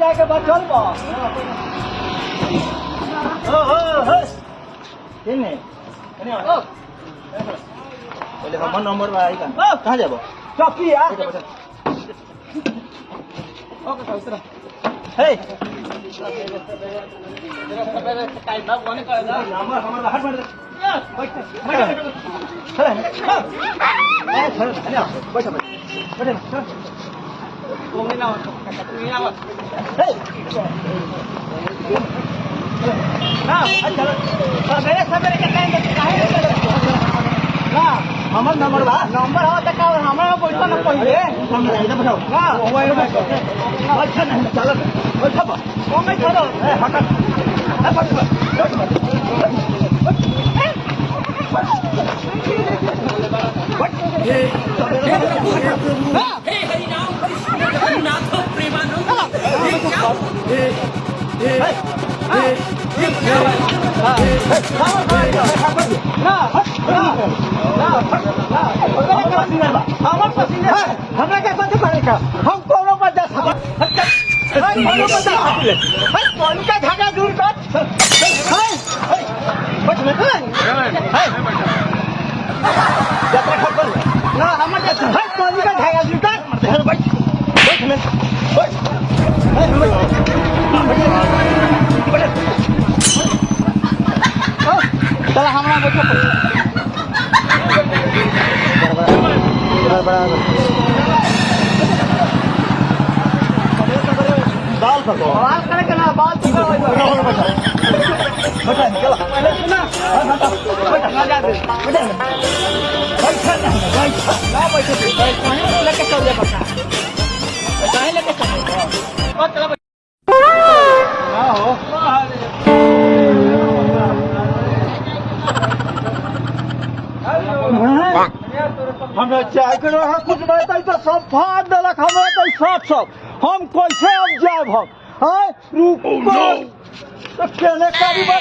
जाके बाद चल बा हो केने केने ओ पहले हमर नंबर बा आई का कहां जाबो चौकी आ ओके सर हे टाइम ना कोने का नंबर हमर बाहर बैठ हमर नंबर बा नंबर हो त का हमरा पैसा न पहिले हमरा इधर बैठो ना मोबाइल में अच्छा नहीं चलो बैठो बा कम छोड़ो ए हट ए हे हरि राम कृष्ण नाथ प्रेमानंद हमरा के बंद करेगा हम कोनो बंदा कौन का धागा दूर कर ना हम कौन का धागा दूर कर बैठ में चला हमरा बैठो बाल पको बाल करे के ना बाल पको बैठा चलो पहले सुना बैठा जा दे बैठा ना बैठो लेके चल जा बच्चा काहे लेके चल ओ चलो ना हो हमरा चाय करो हम कुछ बताई तो सब फाड़ देलक हमरा तो सब हम कैसे अब जाब हम रुको तो केने करी बे